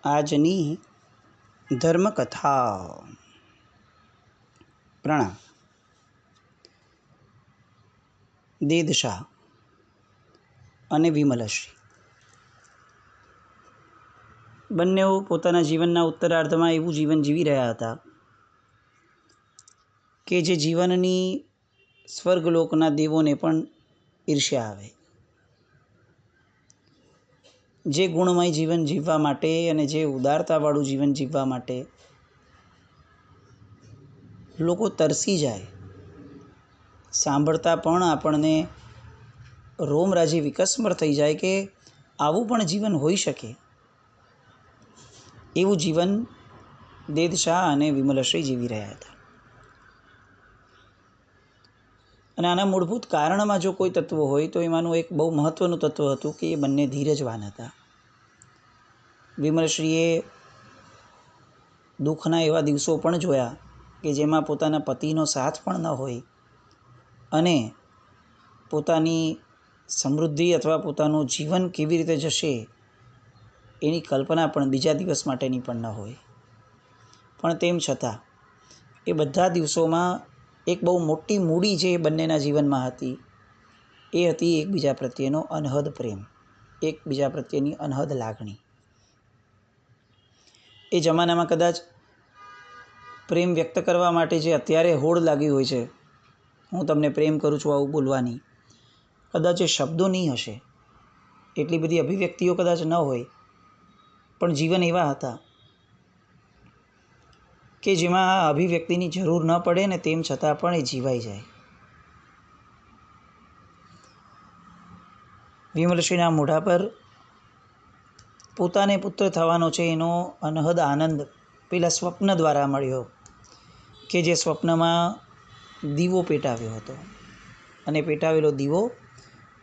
આજની ધર્મકથા. પ્રણામ. દેદશા અને વિમલશ્રી બંને પોતાના જીવનના ઉત્તરાર્ધમાં એવું જીવન જીવી રહ્યા હતા કે જે જીવનની સ્વર્ગલોકના દેવોને પણ ઈર્ષ્યા આવે. જે ગુણમય જીવન જીવવા માટે અને જે ઉદારતાવાળું જીવન જીવવા માટે લોકો તરસી જાય, સાંભળતા પણ આપણને રોમરાજી વિકસ્મર થઈ જાય કે આવું પણ જીવન હોઈ શકે. એવું જીવન દેદશા અને વિમલશ્રી જીવી રહ્યા હતા. અને આના મૂળભૂત કારણમાં જો કોઈ તત્વ હોય તો એમાંનું એક બહુ મહત્ત્વનું તત્વ હતું કે એ બંને ધીરજવાન હતા. વિમલશ્રીએ દુઃખના એવા દિવસો પણ જોયા કે જેમાં પોતાના પતિનો સાથ પણ ન હોય અને પોતાની સમૃદ્ધિ અથવા પોતાનું જીવન કેવી રીતે જશે એની કલ્પના પણ બીજા દિવસ માટેની પણ ન હોય. પણ તેમ છતાં એ બધા દિવસોમાં એક બહુ મોટી મૂડી જે બંનેના જીવનમાં હતી એ હતી એકબીજા પ્રત્યેનો અનહદ પ્રેમ, એકબીજા પ્રત્યેની અનહદ લાગણી. એ જમાનામાં કદાચ પ્રેમ વ્યક્ત કરવા માટે જે અત્યારે હોડ લાગી હોય છે, હું તમને પ્રેમ કરું છું આવું બોલવાની, કદાચ એ શબ્દો નહીં હશે, એટલી બધી અભિવ્યક્તિઓ કદાચ ન હોય, પણ જીવન એવા હતા કે જેમાં આ અભિવ્યક્તિની જરૂર ન પડે ને તેમ છતાં પણ એ જીવાઈ જાય. વિમલશ્રીના મોઢા પર પોતાને પુત્ર થવાનો છે એનો અનહદ આનંદ પેલા સ્વપ્ન દ્વારા મળ્યો કે જે સ્વપ્નમાં દીવો પેટાવ્યો હતો અને પેટાવેલો દીવો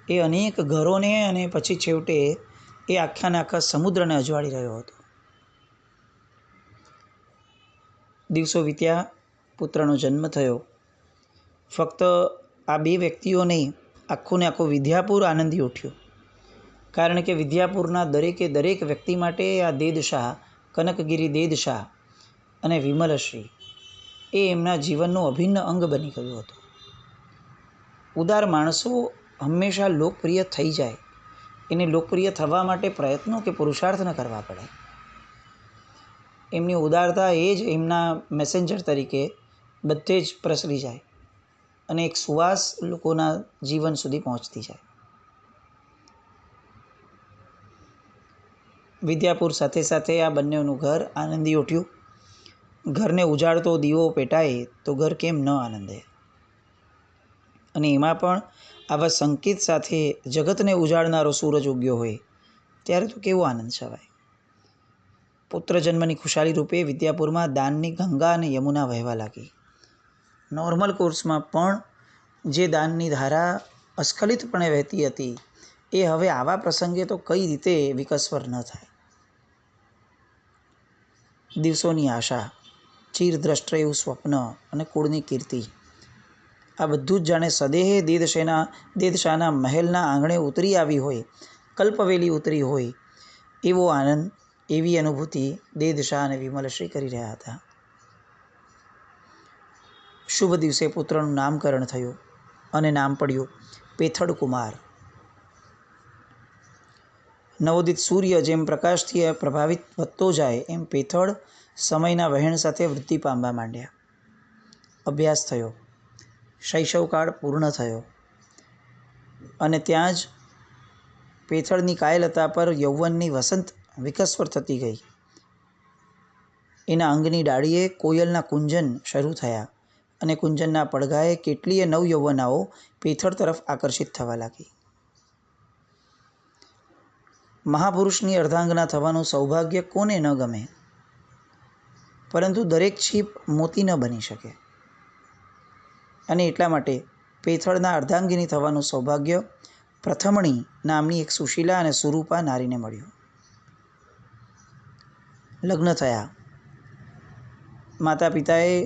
એ અનેક ઘરોને અને પછી છેવટે એ આખા સમુદ્રને અજવાળી રહ્યો હતો. દિવસો વીત્યા, પુત્રનો જન્મ થયો. ફક્ત આ બે વ્યક્તિઓ નહીં, આખું ને આખું વિદ્યાપુર આનંદી ઉઠ્યું. કારણ કે વિદ્યાપુરના દરેકે દરેક વ્યક્તિ માટે આ દેદશા, કનકગીરી દેદશા અને વિમલશ્રી એ એમના જીવનનું અભિન્ન અંગ બની ગયું હતું. ઉદાર માણસો હંમેશા લોકપ્રિય થઈ જાય, એને લોકપ્રિય થવા માટે પ્રયત્નો કે પુરુષાર્થ ન કરવા પડે. એમની ઉદારતા એ જ એમના મેસેન્જર તરીકે બધે જ પ્રસરી જાય અને એક સુવાસ લોકોના જીવન સુધી પહોંચતી જાય. વિદ્યાપુર સાથે સાથે આ બંનેનું ઘર આનંદી ઉઠ્યું. ઘરને ઉજાડતો દીવો પેટાય તો ઘર કેમ ન આનંદે, અને એમાં પણ આવા સંકેત સાથે જગતને ઉજાડનારો સૂરજ ઉગ્યો હોય ત્યારે તો કેવો આનંદ છવાય. પુત્ર જન્મની ખુશાલી રૂપે વિદ્યાપુરમાં દાનની ગંગા અને યમુના વહેવા લાગી. નોર્મલ કોર્સમાં પણ જે દાનની ધારા અસ્ખલિતપણે વહેતી હતી એ હવે આવા પ્રસંગે તો કઈ રીતે વિકસ્વર ન થાય. દિવસોની આશા, ચિરદ્રષ્ટ એવું સ્વપ્ન અને કુળની કીર્તિ, આ બધું જ જાણે સદેહે દેદશાના મહેલના આંગણે ઉતરી આવી હોય, કલ્પવેલી ઉતરી હોય એવો આનંદ, એવી અનુભૂતિ દેદશા અને વિમલશ્રી કરી રહ્યા હતા. શુભ દિવસે પુત્રનું નામકરણ થયું અને નામ પડ્યું પેથડ કુમાર. નવોદિત સૂર્ય જેમ પ્રકાશથી પ્રભાવિત વધતો જાય એમ પેથડ સમયના વહેણ સાથે વૃદ્ધિ પામવા માંડ્યા. અભ્યાસ થયો, શૈશવકાળ પૂર્ણ થયો અને ત્યાં જ પેથડની કાયલતા પર યૌવનની વસંત વિકસ્વર થતી ગઈ. એના અંગની ડાળીએ કોયલના કુંજન શરૂ થયા અને કુંજનના પડઘાએ કેટલીય નવયૌવનાઓ પેથડ તરફ આકર્ષિત થવા લાગી. મહાપુરુષની અર્ધાંગના થવાનું સૌભાગ્ય કોને ન ગમે, પરંતુ દરેક છીપ મોતી ન બની શકે, અને એટલા માટે પેથડના અર્ધાંગિની થવાનું સૌભાગ્ય પ્રથમણી નામની એક સુશીલા અને સુરૂપા નારીને મળ્યું. લગ્ન થયા. માતા પિતાએ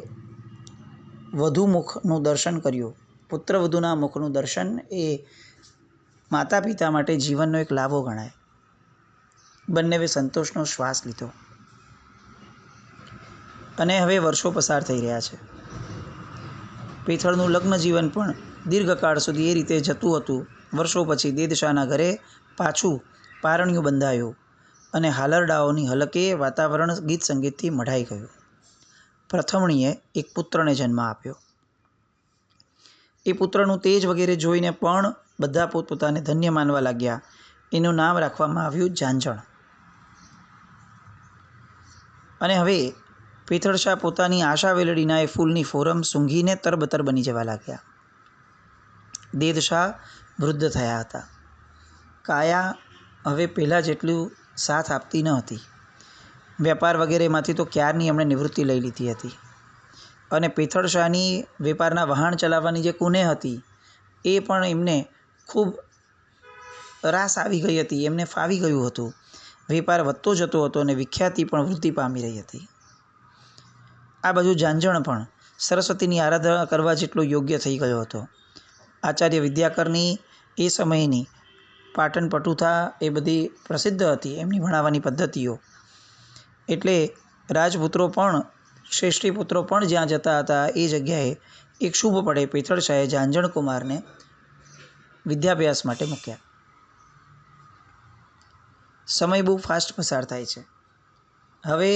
વધુ મુખનું દર્શન કર્યું. પુત્રવધૂના મુખનું દર્શન એ માતા પિતા માટે જીવનનો એક લાવો ગણાય. બંનેવે સંતોષનો શ્વાસ લીધો અને હવે વર્ષો પસાર થઈ રહ્યા છે. પીથળનું લગ્ન જીવન પણ દીર્ઘકાળ સુધી એ રીતે જતું હતું. વર્ષો પછી દેદશાના ઘરે પાછું પારણિયું બંધાયું અને હાલરડાઓની હલકે વાતાવરણ ગીત સંગીતથી મઢાઈ ગયું. પ્રથમણીએ એક પુત્રને જન્મ આપ્યો. એ પુત્રનું તેજ વગેરે જોઈને પણ બધા પોતપોતાને ધન્ય માનવા લાગ્યા. એનું નામ રાખવામાં આવ્યું ઝાંઝણ. અને હવે પીથળશા પોતાની આશા વેલડીના એ ફૂલની ફોરમ સૂંઘીને તરબતર બની જવા લાગ્યા. દેદશા વૃદ્ધ થયા હતા. કાયા હવે પહેલાં જેટલું સાથ આપતી ન હતી. વેપાર વગેરેમાંથી તો ક્યારની એમણે નિવૃત્તિ લઈ લીધી હતી અને પીથળશાની વેપારના વહાણ ચલાવવાની જે કુને હતી એ પણ એમને ખૂબ રાસ આવી ગઈ હતી. એમને ફાવી ગયું હતું. વેપાર વધતો જતો હતો અને વિખ્યાતિ પણ વૃદ્ધિ પામી રહી હતી. આ બાજુ ઝાંઝણ પણ સરસ્વતીની આરાધના કરવા જેટલો યોગ્ય થઈ ગયો હતો. આચાર્ય વિદ્યાકરની એ સમયની પાટણ પટુથા એ બધી પ્રસિદ્ધ હતી, એમની ભણાવવાની પદ્ધતિઓ. એટલે રાજપુત્રો પણ શ્રેષ્ઠી પુત્રો પણ જ્યાં જતા હતા એ જગ્યાએ એક શુભ પડે પીથળશાહે ઝાંઝણ કુમારને વિદ્યાભ્યાસ માટે મૂક્યા. સમય બહુ ફાસ્ટ પસાર થાય છે. હવે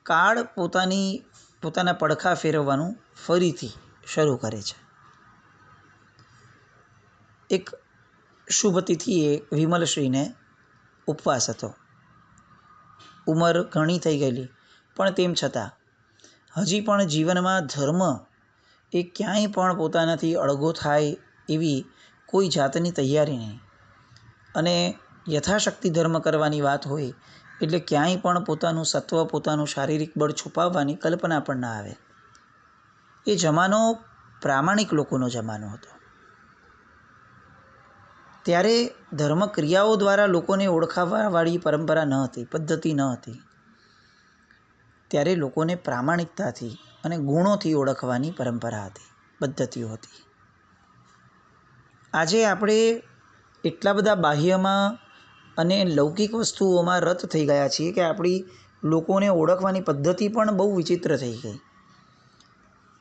કાળ પોતાના પડખા ફેરવવાનું ફરીથી શરૂ કરે છે. એક શુભ તિથિએ વિમલશ્રીને ઉપવાસ હતો. ઉંમર ઘણી થઈ ગયેલી, પણ તેમ છતાં હજી પણ જીવનમાં ધર્મ એ ક્યાંય પણ પોતાનાથી અળગો થાય એવી કોઈ જાતની તૈયારી નહીં. અને યથાશક્તિ ધર્મ કરવાની વાત હોય એટલે ક્યાંય પણ પોતાનું સત્વ, પોતાનું શારીરિક બળ છુપાવવાની કલ્પના પણ ના આવે. એ જમાનો પ્રામાણિક લોકોનો જમાનો હતો. ત્યારે ધર્મ ક્રિયાઓ દ્વારા લોકોને ઓળખાવવાવાળી પરંપરા ન હતી, પદ્ધતિ ન હતી. ત્યારે લોકોને પ્રામાણિકતાથી અને ગુણોથી ઓળખવાની પરંપરા હતી, પદ્ધતિઓ હતી. આજે આપણે એટલા બધા બાહ્યમાં અને લૌકિક વસ્તુઓમાં રત થઈ ગયા છીએ કે આપણી લોકોને ઓળખવાની પદ્ધતિ પણ બહુ વિચિત્ર થઈ ગઈ.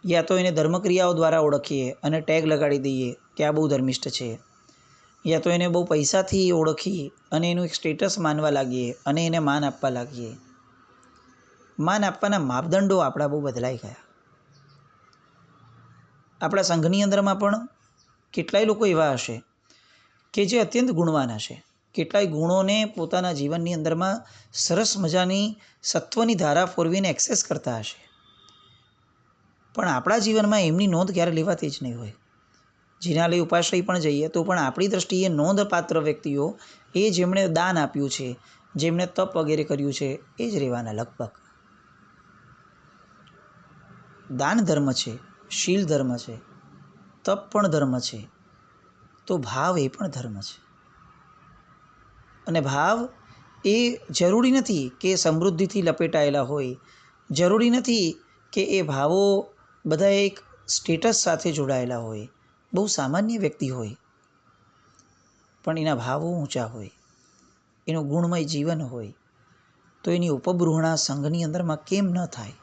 યા તો એને ધર્મક્રિયાઓ દ્વારા ઓળખીએ અને ટેગ લગાડી દઈએ કે આ બહુ ધર્મિષ્ઠ છે, યા તો એને બહુ પૈસાથી ઓળખી અને એનું એક સ્ટેટસ માનવા લાગીએ અને એને માન આપવા લાગીએ. માન આપવાના માપદંડો આપણા બહુ બદલાઈ ગયા. આપણા સંઘની અંદરમાં પણ કેટલાય લોકો એવા હશે કે જે અત્યંત ગુણવાન હશે. કેટલાય ગુણોને પોતાના જીવનની અંદરમાં સરસ મજાની સત્વની ધારા ફોરવીને એક્સેસ કરતા હશે, પણ આપણા જીવનમાં એમની નોંધ ક્યારે લેવાતી જ નહીં હોય. જિનાલય ઉપાશ્રય પણ જઈએ તો પણ આપણી દૃષ્ટિએ નોંધપાત્ર વ્યક્તિઓ એ જેમણે દાન આપ્યું છે, જેમણે તપ વગેરે કર્યું છે, એ જ રહેવાના લગભગ. દાન ધર્મ છે, શીલ ધર્મ છે, તપ પણ ધર્મ છે, તો ભાવ એ પણ ધર્મ છે. અને ભાવ એ જરૂરી નથી કે સમૃદ્ધિથી લપેટાયેલા હોય, જરૂરી નથી કે એ ભાવો બધા એક સ્ટેટસ સાથે જોડાયેલા હોય. બહુ સામાન્ય વ્યક્તિ હોય પણ એના ભાવો ઊંચા હોય, એનું ગુણમય જીવન હોય, તો એની ઉપબૃહણા સંઘની અંદરમાં કેમ ન થાય?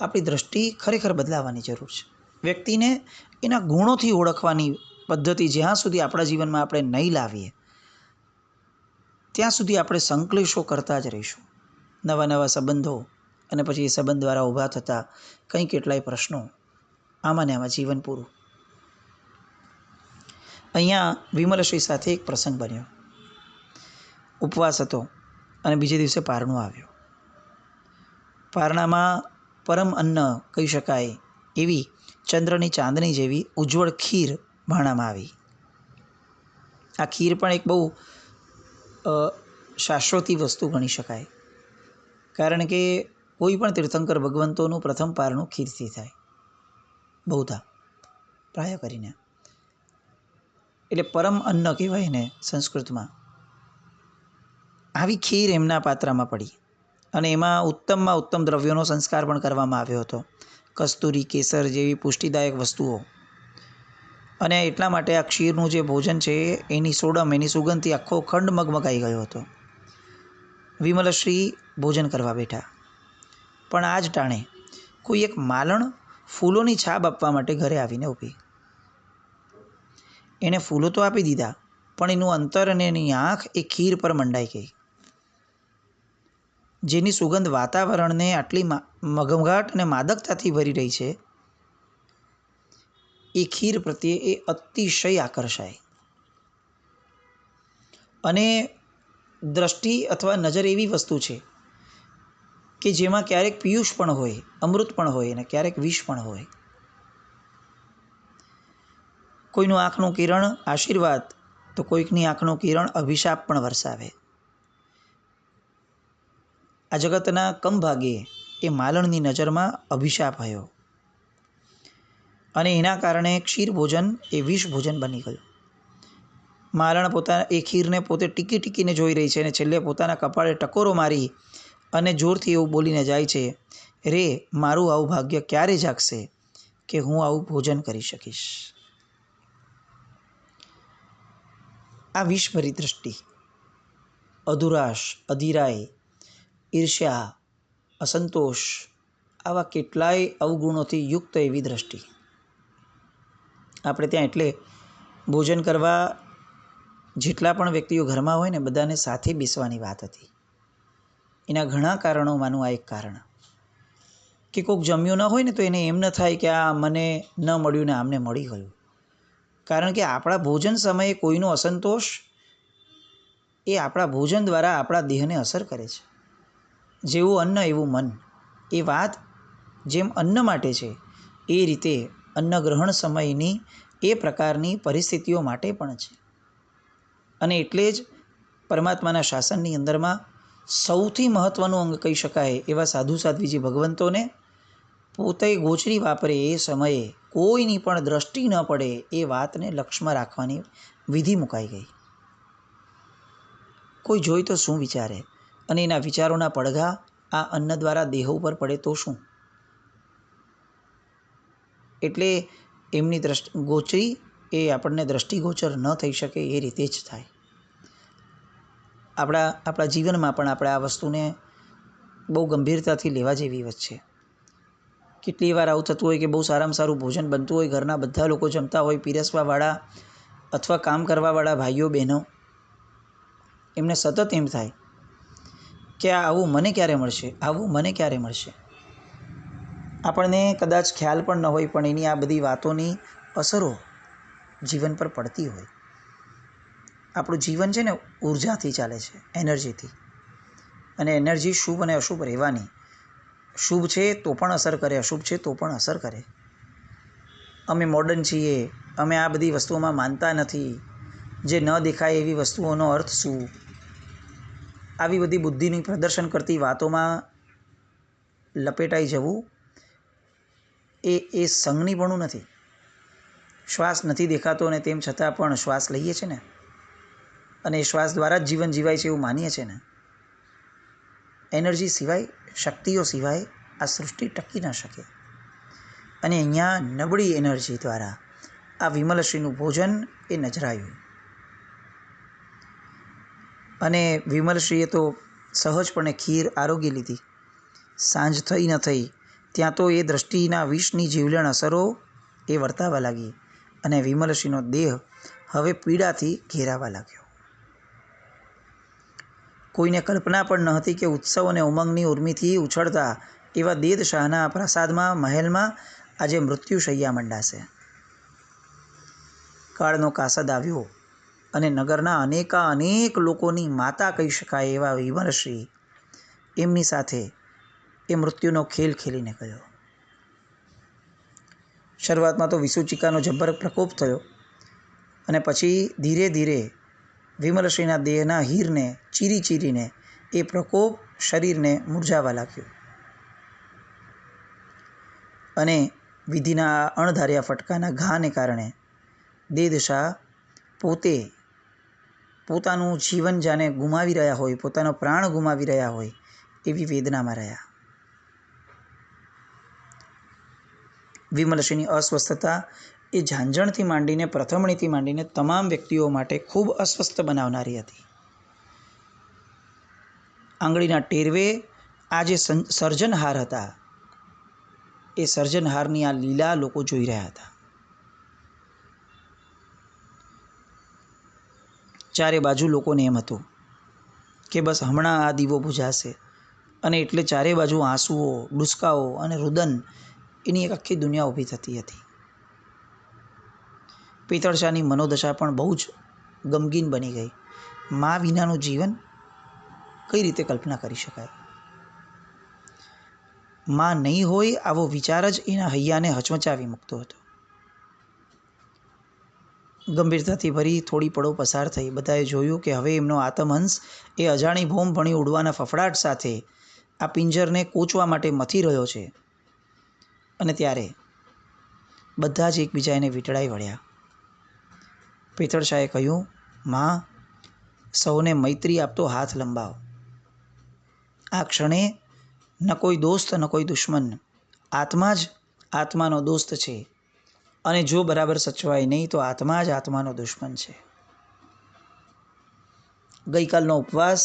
આપણી દૃષ્ટિ ખરેખર બદલાવાની જરૂર છે. વ્યક્તિને એના ગુણોથી ઓળખવાની પદ્ધતિ જ્યાં સુધી આપણા જીવનમાં આપણે નહીં લાવીએ ત્યાં સુધી આપણે સંકલેશો કરતા જ રહીશું. નવા નવા સંબંધો અને પછી એ સંબંધ દ્વારા ઊભા થતા કંઈ કેટલાય પ્રશ્નો, આમાં ને આમાં જીવન પૂરું. અહીંયા વિમલશ્રી સાથે એક પ્રસંગ બન્યો. ઉપવાસ હતો અને બીજે દિવસે પારણું આવ્યો. પારણામાં પરમ અન્ન કહી શકાય એવી ચંદ્રની ચાંદની જેવી ઉજ્જવળ ખીર ભાણામાં આવી. આ ખીર પણ એક બહુ શાશ્વતી વસ્તુ ગણી શકાય, કારણ કે કોઈ પણ તીર્થંકર ભગવંતોનું પ્રથમ પારણું ખીરથી થાય, બહુધા પ્રાય કરીને. એટલે પરમ અન્ન કહેવાય ને સંસ્કૃતમાં. આવી ખીર એમના પાત્રમાં પડી અને એમાં ઉત્તમમાં ઉત્તમ દ્રવ્યોનો સંસ્કાર પણ કરવામાં આવ્યો હતો. કસ્તુરી, કેસર જેવી પુષ્ટિદાયક વસ્તુઓ. અને એટલા માટે આ ક્ષીરનું જે ભોજન છે એની સોડમ, એની સુગંધથી આખો ખંડ મગમગાઈ ગયો હતો. વિમલશ્રી ભોજન કરવા બેઠા, પણ આ જ ટાણે કોઈ એક માલણ ફૂલોની છાપ આપવા માટે ઘરે આવીને ઊભી. એણે ફૂલો તો આપી દીધા, પણ એનું અંતર અને એની આંખ એ ખીર પર મંડાઈ ગઈ, જેની સુગંધ વાતાવરણને આટલી મઘમઘાટ અને માદકતાથી ભરી રહી છે. એ ખીર પ્રત્યે એ અતિશય આકર્ષાય. અને દ્રષ્ટિ અથવા નજર એવી વસ્તુ છે કે જેમાં ક્યારેક પિયુષ પણ હોય, અમૃત પણ હોય અને ક્યારેક વિષ પણ હોય. કોઈનું આંખનું કિરણ આશીર્વાદ તો કોઈકની આંખનું કિરણ અભિશાપ પણ વરસાવે. આ જગતના કમભાગે એ માલણની નજરમાં અભિશાપ આવ્યો અને એના કારણે ક્ષીર ભોજન એ વિષ ભોજન બની ગયું. માલણ એ ખીરને પોતે ટીકી ટીકીને જોઈ રહી છે અને છેલ્લે પોતાના કપાળે ટકોરો મારી અને જોરથી એવું બોલીને જાય છે, રે મારું આવું ભાગ્ય ક્યારે જાગશે કે હું આવું ભોજન કરી શકીશ. આ વિષભરી દૃષ્ટિ, અધુરાશ, અધીરાય, ઈર્ષ્યા, અસંતોષ, આવા કેટલાય અવગુણોથી યુક્ત એવી દૃષ્ટિ. આપણે ત્યાં એટલે ભોજન કરવા જેટલા પણ વ્યક્તિઓ ઘરમાં હોય ને બધાને સાથે બેસવાની વાત હતી. એના ઘણા કારણોમાંનું આ એક કારણ કે કોઈક જમ્યું ન હોય ને તો એને એમ ન થાય કે આ મને ન મળ્યું ને આમને મળી ગયું. કારણ કે આપણા ભોજન સમયે કોઈનો અસંતોષ એ આપણા ભોજન દ્વારા આપણા દેહને અસર કરે છે. જેવું અન્ન એવું મન. એ વાત જેમ અન્ન માટે છે એ રીતે અન્ન ગ્રહણ સમયની એ પ્રકારની પરિસ્થિતિઓ માટે પણ છે. અને એટલે જ પરમાત્માના શાસનની અંદરમાં સૌથી મહત્ત્વનું અંગ કહી શકાય એવા સાધુ સાધ્વીજી ભગવંતોને પોતે ગોચરી વાપરે એ સમયે કોઈની પણ દ્રષ્ટિ ન પડે એ વાતને લક્ષ્યમાં રાખવાની વિધિ મુકાઈ ગઈ. કોઈ જોઈ તો શું વિચારે, અને એના વિચારોના પડઘા આ અન્ન દ્વારા દેહ ઉપર પડે તો શું. એટલે એમની ગોચરી એ આપણને દ્રષ્ટિગોચર ન થઈ શકે એ રીતે જ થાય. આપણા જીવનમાં પણ આપણે આ વસ્તુને બહુ ગંભીરતાથી લેવા જેવી વાત છે. કેટલી વાર આવું થતું હોય કે બહુ સારામાં સારું ભોજન બનતું હોય, ઘરના બધા લોકો જમતા હોય, પીરસવાવાળા અથવા કામ કરવાવાળા ભાઈઓ બહેનો, એમને સતત એમ થાય કે આવું મને ક્યારે મળશે, આવું મને ક્યારે મળશે. આપણને કદાચ ખ્યાલ પણ ન હોય, પણ એની આ બધી વાતોની અસરો જીવન પર પડતી હોય. આપણું જીવન છે ને ઉર્જાથી ચાલે છે, એનર્જીથી. અને એનર્જી શુભ અને અશુભ રહેવાની. શુભ છે તો પણ અસર કરે, અશુભ છે તો પણ અસર કરે. અમે મોડર્ન છીએ, અમે આ બધી વસ્તુઓમાં માનતા નથી, જે ન દેખાય એવી વસ્તુઓનો અર્થ શું, આવી બધી બુદ્ધિનું પ્રદર્શન કરતી વાતોમાં લપેટાઈ જવું એ સંજ્ઞીપણું નથી. શ્વાસ નથી દેખાતો અને તેમ છતાં પણ શ્વાસ લઈએ છીએ ને, અને એ શ્વાસ દ્વારા જ જીવન જીવાય છે એવું માનીએ છીએ ને. એનર્જી સિવાય, શક્તિઓ સિવાય આ સૃષ્ટિ ટકી ન શકે. અને અહીંયા નબળી એનર્જી દ્વારા આ વિમલશ્રીનું ભોજન એ નજરાયું. અને વિમલશ્રીએ તો સહજપણે ખીર આરોગી લીધી. સાંજ થઈ ન થઈ ત્યાં તો એ દ્રષ્ટિના વિષની જીવલેણ અસરો એ વર્તાવા લાગી અને વિમલશ્રીનો દેહ હવે પીડાથી ઘેરાવા લાગ્યો. કોઈને કલ્પના પણ ન હતી કે ઉત્સવ અને ઉમંગની ઉર્મિથી ઉછળતા એવા દેદશાહના પ્રાસાદમાં, મહેલમાં આજે મૃત્યુશૈયા મંડાશે. કાળનો કાસદ આવ્યો અને નગરના અનેક લોકોની માતા કહી શકાય એવા વિમલશ્રી એમની સાથે એ મૃત્યુનો ખેલ ખેલીને ગયો. શરૂઆતમાં તો વિસૂચિકાનો જબ્બર પ્રકોપ થયો અને પછી ધીરે ધીરે વિમલશ્રીના દેહના હીરને ચીરીને એ પ્રકોપ શરીરને મૂરઝાવા લાગ્યો. અને વિધિના અણધાર્યા ફટકાના ઘાને કારણે દેદશા પોતાનું જીવન જાણે ગુમાવી રહ્યા હોય, પોતાનો પ્રાણ ગુમાવી રહ્યા હોય એવી વેદનામાં રહ્યા. વિમલશ્રીની અસ્વસ્થતા એ ઝાંઝણથી માંડીને પ્રથમણીથી માંડીને તમામ વ્યક્તિઓ માટે ખૂબ અસ્વસ્થ બનાવનારી હતી. આંગળીના ટેરવે આ જે સર્જનહાર હતા એ સર્જનહારની આ લીલા લોકો જોઈ રહ્યા હતા. ચારે બાજુ લોકોને એમ હતું કે બસ હમણાં આ દીવો બુઝાશે, અને એટલે ચારે બાજુ આંસુઓ, ડુસકાઓ અને રુદન એની એક આખી દુનિયા ઊભી થતી હતી. પિતળશાની મનોદશા પણ બહુ જ ગમગીન બની ગઈ. મા વિનાનું જીવન કઈ રીતે કલ્પના કરી શકાય? મા નહીં હોય આવો વિચાર જ એના હૈયાને હચમચાવી મૂકતો હતો. ગંભીરતાથી ભરી થોડી પળો પસાર થઈ. બધાએ જોયું કે હવે એમનો આતમહંસ એ અજાણી ભોમ ભણી ઉડવાના ફફડાટ સાથે આ પિંજરને કોચવા માટે મથી રહ્યો છે. અને ત્યારે બધા જ એકબીજાને વીંટળાઈ વળ્યા. પિતળશાએ કહ્યું, માં, સૌને મૈત્રી આપતો હાથ લંબાવો. આ ક્ષણે ન કોઈ દોસ્ત ન કોઈ દુશ્મન, આત્મા જ આત્માનો દોસ્ત છે, અને જો બરાબર સચવાય નહીં તો આત્મા જ આત્માનો દુશ્મન છે. ગઈકાલનો ઉપવાસ,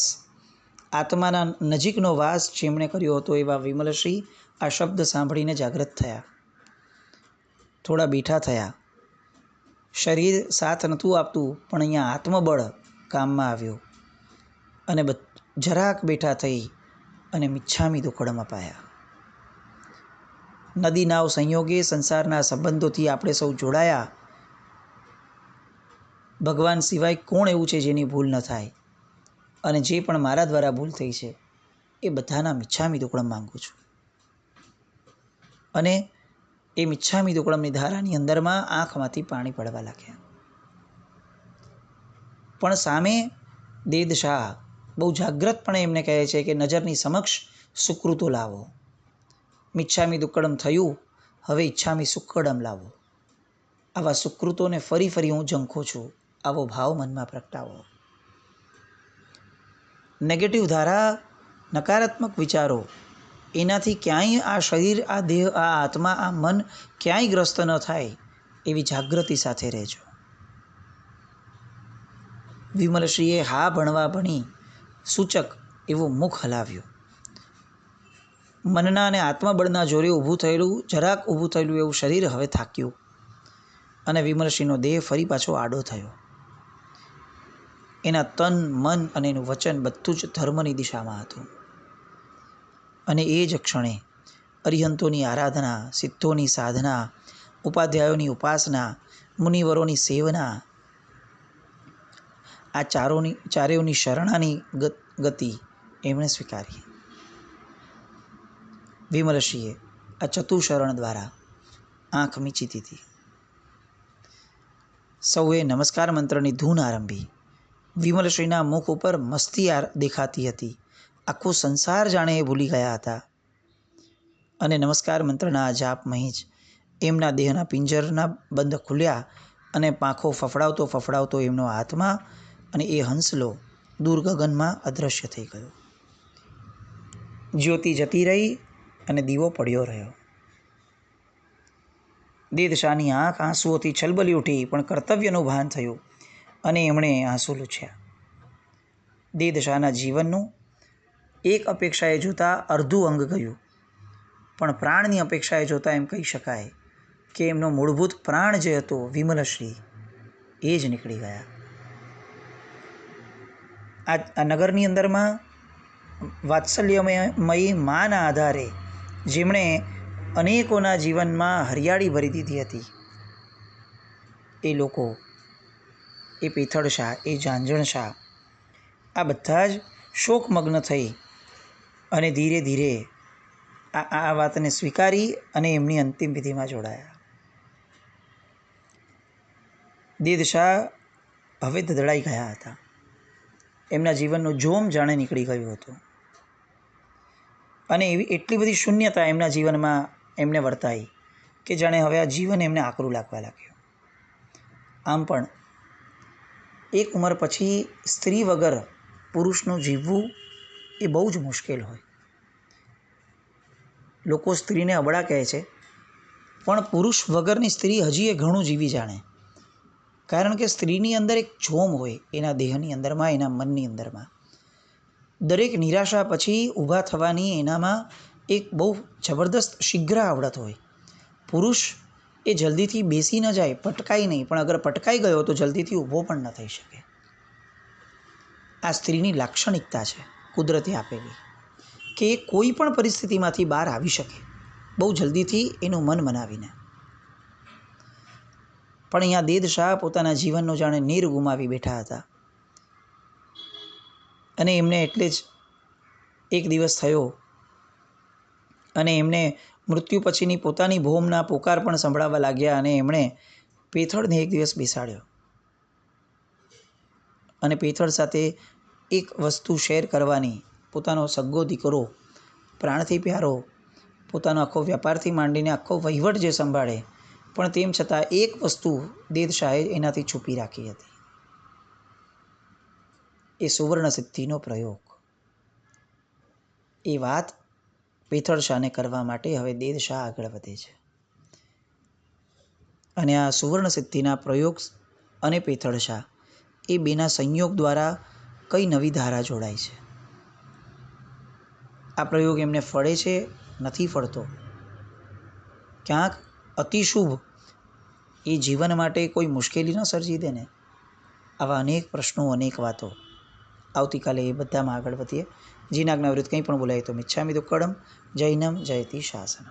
આત્માના નજીકનો વાસ જેમણે કર્યો હતો એવા વિમલશ્રી આ શબ્દ સાંભળીને જાગૃત થયા. થોડા બેઠા થયા. શરીર સાથ નહોતું આપતું, પણ અહીંયા આત્મબળ કામમાં આવ્યું, અને જરાક બેઠા થઈ અને મિચ્છામી દુક્કડમ અપાયા. નદી નાવ સંયોગે સંસારના સંબંધોથી આપણે સૌ જોડાયા. ભગવાન સિવાય કોણ એવું છે જેની ભૂલ ન થાય? અને જે પણ મારા દ્વારા ભૂલ થઈ છે એ બધાના મિચ્છામી દુક્કડમ માંગુ છું. અને એ મિચ્છામી દુક્કડમની ધારાની અંદરમાં આંખમાંથી પાણી પડવા લાગ્યા. પણ સામે દેદ શાહ બહુ જાગ્રતપણે એમને કહે છે કે નજરની સમક્ષ સુકૃતો લાવો. મિચ્છામી દુક્કડમ થયું, હવે ઈચ્છામી સુક્કડમ લાવો. આવા સુકૃતોને ફરી ફરી હું ઝંખું છું, આવો ભાવ મનમાં પ્રગટાવો. નેગેટિવ ધારા, નકારાત્મક વિચારો, એનાથી ક્યાંય આ શરીર, આ દેહ, આ આત્મા, આ મન ક્યાંય ગ્રસ્ત ન થાય એવી જાગૃતિ સાથે રહેજો. વિમલશ્રીએ હા ભણવા ભણી સૂચક એવું મુખ હલાવ્યું. મનના અને આત્મબળના જોરે ઊભું થયેલું, જરાક ઊભું થયેલું એવું શરીર હવે થાક્યું, અને વિમલશ્રીનો દેહ ફરી પાછો આડો થયો. એના તન, મન અને એનું વચન બધું જ ધર્મની દિશામાં હતું. અને એ જ ક્ષણે અરિહંતોની આરાધના, સિદ્ધોની સાધના, ઉપાધ્યાયોની ઉપાસના, મુનિવરોની સેવના, આ ચારેયોની શરણાની ગતિ એમણે સ્વીકારી. વિમલશ્રીએ આ ચતુશરણ દ્વારા આંખ મીચી દીધી. સૌએ નમસ્કાર મંત્રની ધૂન આરંભી. વિમલશ્રીના મુખ ઉપર મસ્તી દેખાતી હતી. આખો સંસાર જાણે એ ભૂલી ગયા હતા. અને નમસ્કાર મંત્રના જાપમહી જ એમના દેહના પિંજરના બંધ ખુલ્યા, અને પાંખો ફફડાવતો ફફડાવતો એમનો આત્મા અને એ હંસલો દૂર ગગનમાં અદૃશ્ય થઈ ગયો. જ્યોતિ જતી રહી અને દીવો પડ્યો રહ્યો. દેદશાની આંખ આંસુઓથી છલબલી ઉઠી, પણ કર્તવ્યનું ભાન થયું અને એમણે આંસુ લૂછ્યા. દેદશાના જીવનનું એક અપેક્ષાએ જોતાં અર્ધું અંગ ગયું, પણ પ્રાણની અપેક્ષાએ જોતાં એમ કહી શકાય કે એમનો મૂળભૂત પ્રાણ જે હતો વિમલશ્રી, એ જ નીકળી ગયા. આ નગરની અંદરમાં વાત્સલ્યમયી માના આધારે જેમણે અનેકોના જીવનમાં હરિયાળી ભરી દીધી હતી, એ લોકો, એ પિથળશાહ, એ ઝાંઝણશાહ, આ બધા જ શોકમગ્ન થઈ અને ધીરે ધીરે આ વાતને સ્વીકારી અને એમની અંતિમ વિધિમાં જોડાયા. દેદશાહ હવે ધધડાઈ ગયા હતા. એમના જીવનનું જોમ જાણે નીકળી ગયું હતું, અને એવી એટલી બધી શૂન્યતા એમના જીવનમાં એમને વર્તાઈ કે જાણે હવે આ જીવન એમને આકરું લાગવા લાગ્યું. આમ પણ એક ઉંમર પછી સ્ત્રી વગર પુરુષનું જીવવું એ બહુ જ મુશ્કેલ હોય. લોકો સ્ત્રીને અબળા કહે છે, પણ પુરુષ વગરની સ્ત્રી હજી એ ઘણું જીવી જાણે, કારણ કે સ્ત્રીની અંદર એક જોમ હોય, એના દેહની અંદરમાં, એના મનની અંદરમાં. દરેક નિરાશા પછી ઊભા થવાની એનામાં એક બહુ જબરદસ્ત શીઘ્ર આવડત હોય. પુરુષ એ જલ્દીથી બેસી ન જાય, પટકાય નહીં, પણ અગર પટકાઈ ગયો તો જલ્દીથી ઊભો પણ ન થઈ શકે. આ સ્ત્રીની લાક્ષણિકતા છે કુદરતે આપેલી, કે એ કોઈ પણ પરિસ્થિતિમાંથી બહાર આવી શકે બહુ જલ્દીથી એનું મન મનાવીને. પણ અહીંયા દેદ શાહ પોતાના જીવનનો જાણે નીર ગુમાવી બેઠા હતા, અને એમને એટલે જ એક દિવસ થયો અને એમને મૃત્યુ પછીની પોતાની ભોમના પોકાર પણ સંભળાવવા લાગ્યા, અને એમણે પેથળને એક દિવસ બેસાડ્યો અને પેથળ સાથે એક વસ્તુ શેર કરવાની, પોતાનો સગ્ગો દીકરો, પ્રાણથી પ્યારો, પોતાનો આખો વ્યાપારથી માંડીને આખો વહીવટ જે સંભાળે, પણ તેમ છતાં એક વસ્તુ દેદ શાહે એનાથી છુપી રાખી હતી, એ સુવર્ણ સિદ્ધિનો પ્રયોગ. એ વાત પેથળ શાહને કરવા માટે હવે દેદ શાહ આગળ વધે છે, અને આ સુવર્ણ સિદ્ધિના પ્રયોગ અને પેથળ શાહ એ બેના સંયોગ દ્વારા કઈ નવી ધારા જોડાય છે. આ પ્રયોગ એમને ફળે છે, નથી ફળતો, ક્યાંક અતિશુભ એ જીવન માટે કોઈ મુશ્કેલી ન સર્જી દે ને, આવા અનેક પ્રશ્નો, અનેક વાતો. આવતીકાલે એ બધામાં આગળ વધીએ. જીનાજ્ઞા વિરુદ્ધ કંઈ પણ બોલાય તો મિચ્છામિ દુક્કડમ. જૈનમ જયતિ શાસનમ.